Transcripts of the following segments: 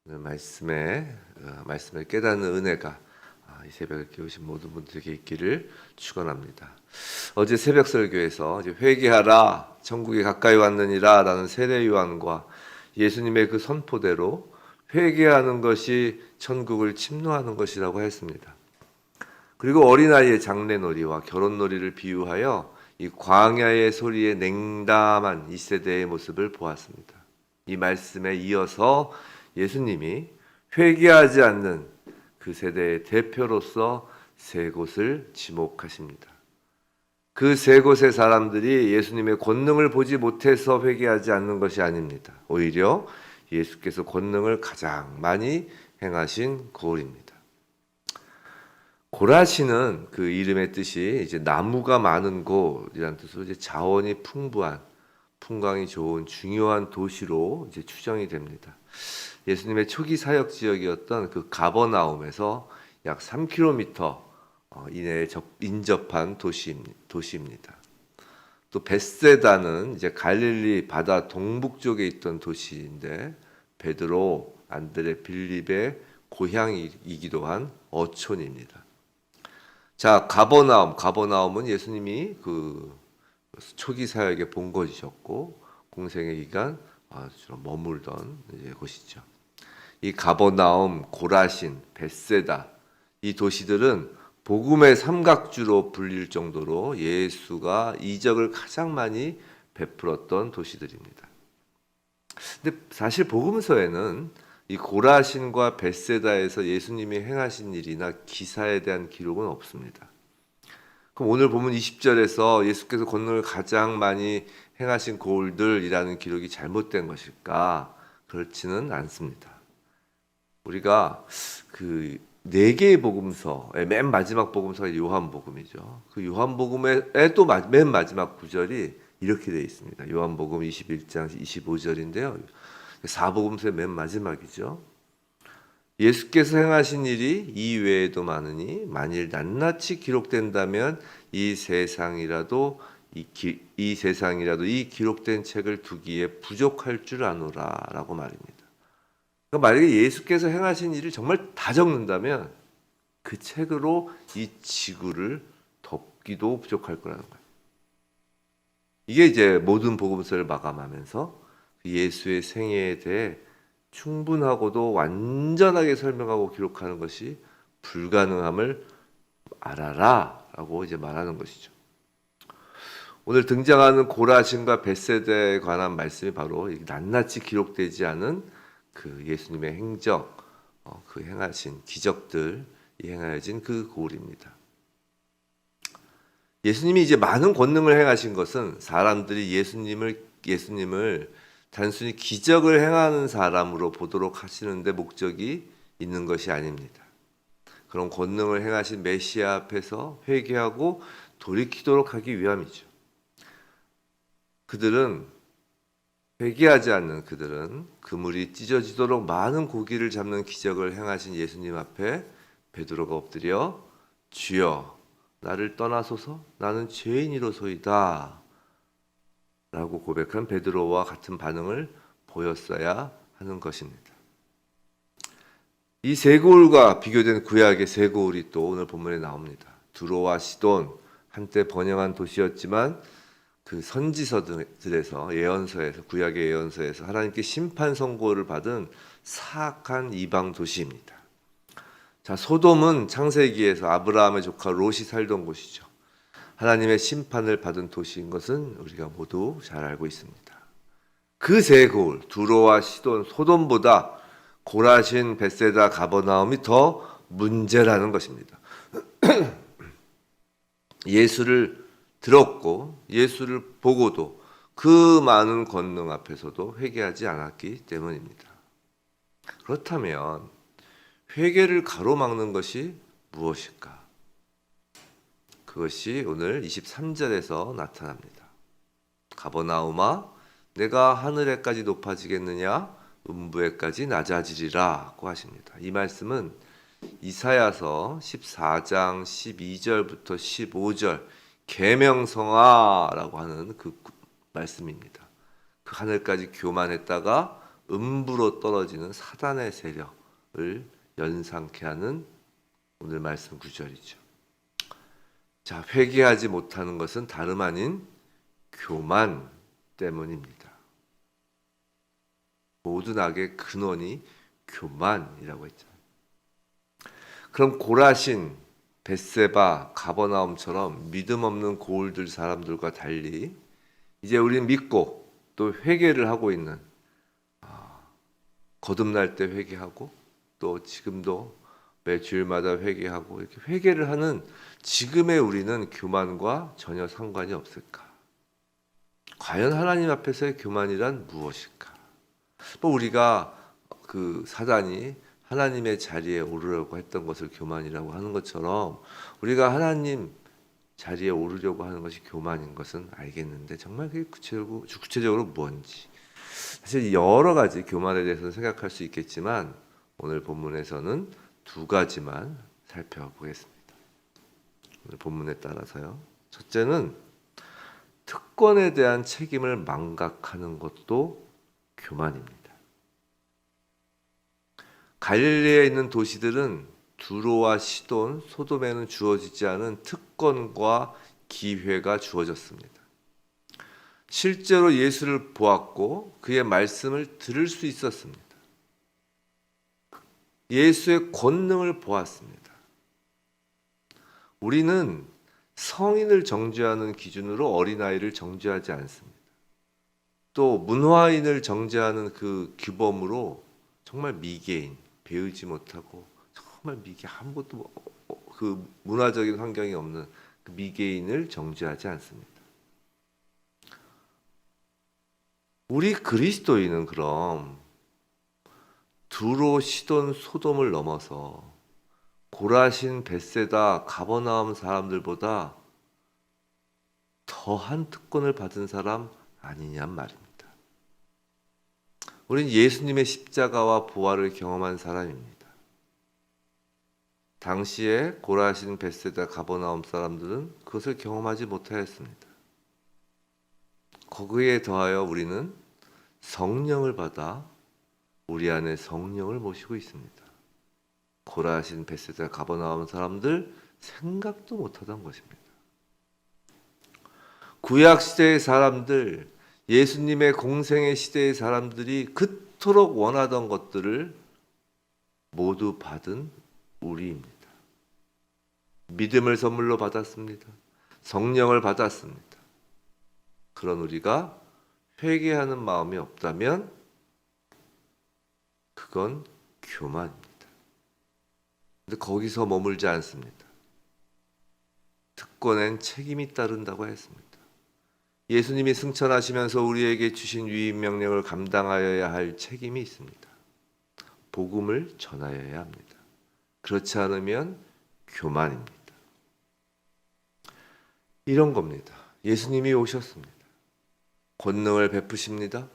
오늘 말씀을 깨닫는 은혜가 이 새벽에 깨우신 모든 분들에게 있기를 축원합니다. 어제 새벽 설교에서 이제 회개하라, 천국이 가까이 왔느니라라는 세례 요한과 예수님의 그 선포대로 회개하는 것이 천국을 침노하는 것이라고 했습니다. 그리고 어린아이의 장례놀이와 결혼놀이를 비유하여 이 광야의 소리에 냉담한 이 세대의 모습을 보았습니다. 이 말씀에 이어서 예수님이 회개하지 않는 그 세대의 대표로서 세 곳을 지목하십니다. 그 세 곳의 사람들이 예수님의 권능을 보지 못해서 회개하지 않는 것이 아닙니다. 오히려 예수께서 권능을 가장 많이 행하신 고을입니다. 고라시는 그 이름의 뜻이 이제 나무가 많은 곳이라는 뜻으로 이제 자원이 풍부한, 풍광이 좋은 중요한 도시로 이제 추정이 됩니다. 예수님의 초기 사역 지역이었던 그 가버나움에서 약 3km 이내에 인접한 도시입니다. 또 벳세다는 이제 갈릴리 바다 동북쪽에 있던 도시인데 베드로, 안드레, 빌립의 고향이기도 한 어촌입니다. 자, 가버나움은 예수님이 그 초기 사역의 본거지셨고 공생의 기간 주로 머물던 곳이죠. 이 가버나움, 고라신, 벳세다 이 도시들은 복음의 삼각주로 불릴 정도로 예수가 이적을 가장 많이 베풀었던 도시들입니다. 근데 사실 복음서에는 이 고라신과 벳세다에서 예수님이 행하신 일이나 기사에 대한 기록은 없습니다. 그럼 오늘 보면 20절에서 예수께서 권능을 가장 많이 행하신 고을들이라는 기록이 잘못된 것일까? 그렇지는 않습니다. 우리가 그 4개의 복음서의 맨 마지막 복음서가 요한복음이죠. 그 요한복음의 또 맨 마지막 구절이 이렇게 되어 있습니다. 요한복음 21장 25절인데요. 사복음서의 맨 마지막이죠. 예수께서 행하신 일이 이 외에도 많으니 만일 낱낱이 기록된다면 이 세상이라도 이 기록된 책을 두기에 부족할 줄 아노라라고 말입니다. 그러니까 만약에 예수께서 행하신 일을 정말 다 적는다면 그 책으로 이 지구를 덮기도 부족할 거라는 거예요. 이게 이제 모든 복음서를 마감하면서 예수의 생애에 대해 충분하고도 완전하게 설명하고 기록하는 것이 불가능함을 알아라 라고 이제 말하는 것이죠. 오늘 등장하는 고라신과 벳세다에 관한 말씀이 바로 낱낱이 기록되지 않은 그 예수님의 행적, 그 행하신 기적들이 행하여진 그 고을입니다. 예수님이 이제 많은 권능을 행하신 것은 사람들이 예수님을 단순히 기적을 행하는 사람으로 보도록 하시는데 목적이 있는 것이 아닙니다. 그런 권능을 행하신 메시아 앞에서 회개하고 돌이키도록 하기 위함이죠. 회개하지 않는 그들은 그물이 찢어지도록 많은 고기를 잡는 기적을 행하신 예수님 앞에 베드로가 엎드려 주여 나를 떠나소서 나는 죄인이로소이다 라고 고백한 베드로와 같은 반응을 보였어야 하는 것입니다. 이 세 고을과 비교된 구약의 세 고을이 또 오늘 본문에 나옵니다. 두로와 시돈, 한때 번영한 도시였지만 그 선지서들에서 구약의 예언서에서 하나님께 심판 선고를 받은 사악한 이방 도시입니다. 자, 소돔은 창세기에서 아브라함의 조카 롯이 살던 곳이죠. 하나님의 심판을 받은 도시인 것은 우리가 모두 잘 알고 있습니다. 그 세 고을, 두로와 시돈, 소돔보다 고라신, 벳세다, 가버나움이 더 문제라는 것입니다. 예수를 들었고 예수를 보고도 그 많은 권능 앞에서도 회개하지 않았기 때문입니다. 그렇다면 회개를 가로막는 것이 무엇일까? 그것이 오늘 23절에서 나타납니다. 가버나움아 내가 하늘에까지 높아지겠느냐 음부에까지 낮아지리라고 하십니다. 이 말씀은 이사야서 14장 12절부터 15절 계명성하라고 하는 그 말씀입니다. 그 하늘까지 교만했다가 음부로 떨어지는 사단의 세력을 연상케 하는 오늘 말씀 구절이죠. 자, 회개하지 못하는 것은 다름 아닌 교만 때문입니다. 모든 악의 근원이 교만이라고 했잖아요. 그럼 고라신, 벳세바, 가버나움처럼 믿음 없는 고울들 사람들과 달리 이제 우리는 믿고 또 회개를 하고 있는, 거듭날 때 회개하고 또 지금도 매 주일마다 회개하고 이렇게 회개를 하는 지금의 우리는 교만과 전혀 상관이 없을까? 과연 하나님 앞에서의 교만이란 무엇일까? 또 우리가 그 사단이 하나님의 자리에 오르려고 했던 것을 교만이라고 하는 것처럼 우리가 하나님 자리에 오르려고 하는 것이 교만인 것은 알겠는데 정말 그게 구체적으로 뭔지, 사실 여러 가지 교만에 대해서는 생각할 수 있겠지만 오늘 본문에서는 두 가지만 살펴보겠습니다. 오늘 본문에 따라서요. 첫째는 특권에 대한 책임을 망각하는 것도 교만입니다. 갈릴리에 있는 도시들은 두로와 시돈, 소돔에는 주어지지 않은 특권과 기회가 주어졌습니다. 실제로 예수를 보았고 그의 말씀을 들을 수 있었습니다. 예수의 권능을 보았습니다. 우리는 성인을 정죄하는 기준으로 어린아이를 정죄하지 않습니다. 또 문화인을 정죄하는 그 규범으로 정말 미개인, 배우지 못하고 정말 아무것도 그 문화적인 환경이 없는 그 미개인을 정죄하지 않습니다. 우리 그리스도인은 그럼 두로, 시돈, 소돔을 넘어서 고라신, 벳세다, 가버나움 사람들보다 더한 특권을 받은 사람 아니냔 말입니다. 우린 예수님의 십자가와 부활을 경험한 사람입니다. 당시에 고라신, 벳세다, 가버나움 사람들은 그것을 경험하지 못하였습니다. 거기에 더하여 우리는 성령을 받아 우리 안에 성령을 모시고 있습니다. 고라신, 벳세다, 가버나움 사람들 생각도 못하던 것입니다. 구약 시대의 사람들, 예수님의 공생의 시대의 사람들이 그토록 원하던 것들을 모두 받은 우리입니다. 믿음을 선물로 받았습니다. 성령을 받았습니다. 그런 우리가 회개하는 마음이 없다면 그건 교만입니다. 근데 거기서 머물지 않습니다. 특권엔 책임이 따른다고 했습니다. 예수님이 승천하시면서 우리에게 주신 위임 명령을 감당하여야 할 책임이 있습니다. 복음을 전하여야 합니다. 그렇지 않으면 교만입니다. 이런 겁니다. 예수님이 오셨습니다. 권능을 베푸십니다.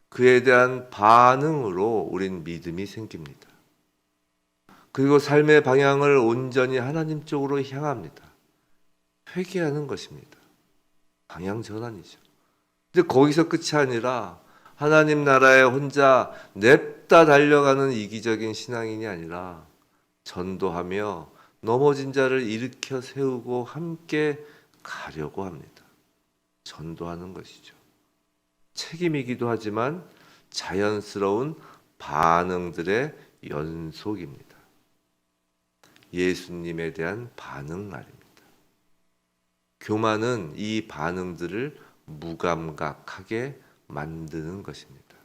그에 대한 반응으로 우린 믿음이 생깁니다. 그리고 삶의 방향을 온전히 하나님 쪽으로 향합니다. 회개하는 것입니다. 방향 전환이죠. 근데 거기서 끝이 아니라 하나님 나라에 혼자 냅다 달려가는 이기적인 신앙인이 아니라 전도하며 넘어진 자를 일으켜 세우고 함께 가려고 합니다. 전도하는 것이죠. 책임이기도 하지만 자연스러운 반응들의 연속입니다. 예수님에 대한 반응 말입니다. 교만은 이 반응들을 무감각하게 만드는 것입니다.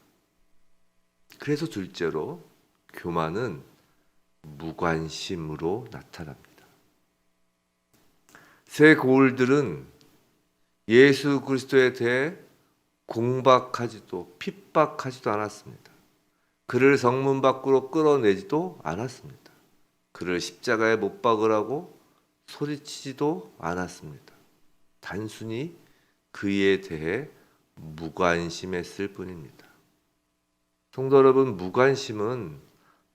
그래서 둘째로 교만은 무관심으로 나타납니다. 새 고울들은 예수 그리스도에 대해 공박하지도 핍박하지도 않았습니다. 그를 성문 밖으로 끌어내지도 않았습니다. 그를 십자가에 못 박으라고 소리치지도 않았습니다. 단순히 그에 대해 무관심했을 뿐입니다. 성도 여러분, 무관심은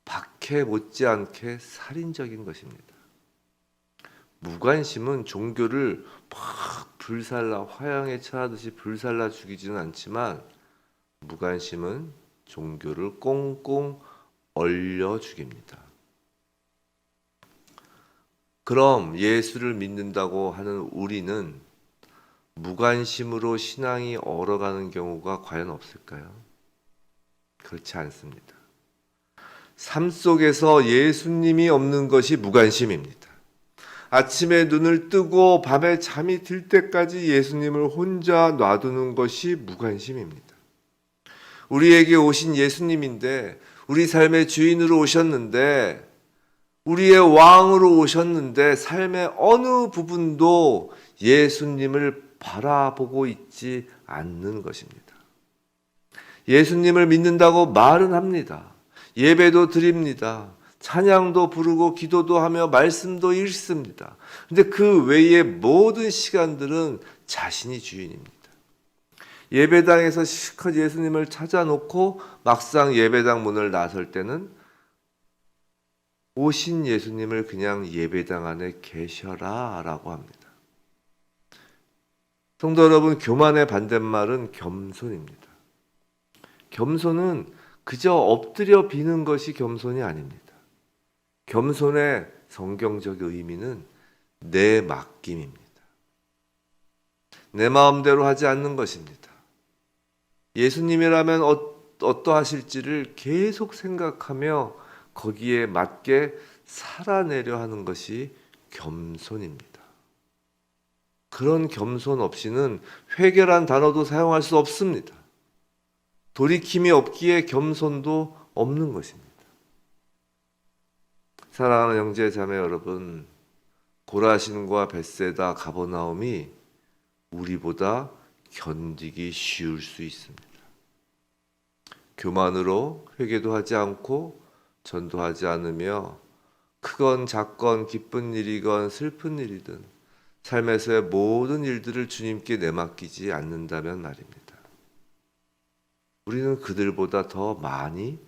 박해 못지않게 살인적인 것입니다. 무관심은 종교를 막 불살라 화양에 처하듯이 불살라 죽이지는 않지만 무관심은 종교를 꽁꽁 얼려 죽입니다. 그럼 예수를 믿는다고 하는 우리는 무관심으로 신앙이 얼어가는 경우가 과연 없을까요? 그렇지 않습니다. 삶 속에서 예수님이 없는 것이 무관심입니다. 아침에 눈을 뜨고 밤에 잠이 들 때까지 예수님을 혼자 놔두는 것이 무관심입니다. 우리에게 오신 예수님인데, 우리 삶의 주인으로 오셨는데, 우리의 왕으로 오셨는데 삶의 어느 부분도 예수님을 바라보고 있지 않는 것입니다. 예수님을 믿는다고 말은 합니다. 예배도 드립니다. 찬양도 부르고 기도도 하며 말씀도 읽습니다. 그런데 그 외의 모든 시간들은 자신이 주인입니다. 예배당에서 실컷 예수님을 찾아놓고 막상 예배당 문을 나설 때는 오신 예수님을 그냥 예배당 안에 계셔라 라고 합니다. 성도 여러분, 교만의 반대말은 겸손입니다. 겸손은 그저 엎드려 비는 것이 겸손이 아닙니다. 겸손의 성경적 의미는 내 맡김입니다. 내 마음대로 하지 않는 것입니다. 예수님이라면 어떠하실지를 계속 생각하며 거기에 맞게 살아내려 하는 것이 겸손입니다. 그런 겸손 없이는 회개란 단어도 사용할 수 없습니다. 돌이킴이 없기에 겸손도 없는 것입니다. 사랑하는 형제 자매 여러분, 고라신과 벳세다 가버나움이 우리보다 견디기 쉬울 수 있습니다. 교만으로 회개도 하지 않고 전도하지 않으며 크건 작건 기쁜 일이건 슬픈 일이든 삶에서의 모든 일들을 주님께 내맡기지 않는다면 말입니다. 우리는 그들보다 더 많이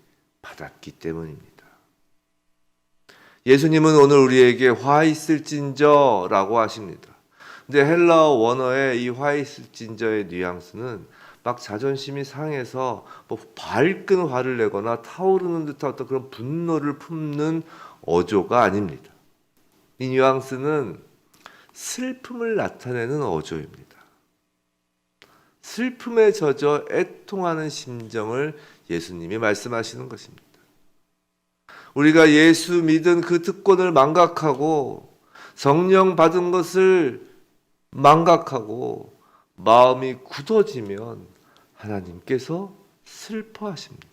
받았기 때문입니다. 예수님은 오늘 우리에게 화 있을진저 라고 하십니다. 근데 헬라어 원어의 이 화 있을진저의 뉘앙스는 막 자존심이 상해서 뭐 밝은 화를 내거나 타오르는 듯한 어떤 그런 분노를 품는 어조가 아닙니다. 이 뉘앙스는 슬픔을 나타내는 어조입니다. 슬픔에 젖어 애통하는 심정을 예수님이 말씀하시는 것입니다. 우리가 예수 믿은 그 특권을 망각하고 성령 받은 것을 망각하고 마음이 굳어지면 하나님께서 슬퍼하십니다.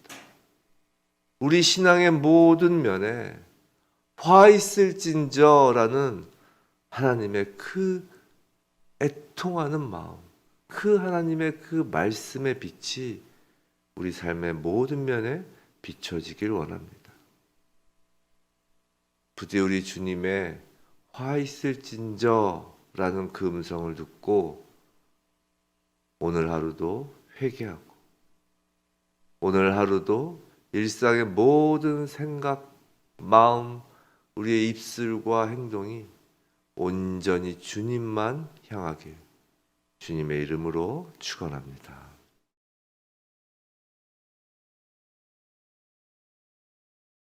우리 신앙의 모든 면에 화 있을진저라는 하나님의 그 애통하는 마음, 그 하나님의 그 말씀의 빛이 우리 삶의 모든 면에 비춰지길 원합니다. 부디 우리 주님의 화 있을진저라는 그 음성을 듣고 오늘 하루도 회개하고 오늘 하루도 일상의 모든 생각, 마음, 우리의 입술과 행동이 온전히 주님만 향하길 주님의 이름으로 축원합니다.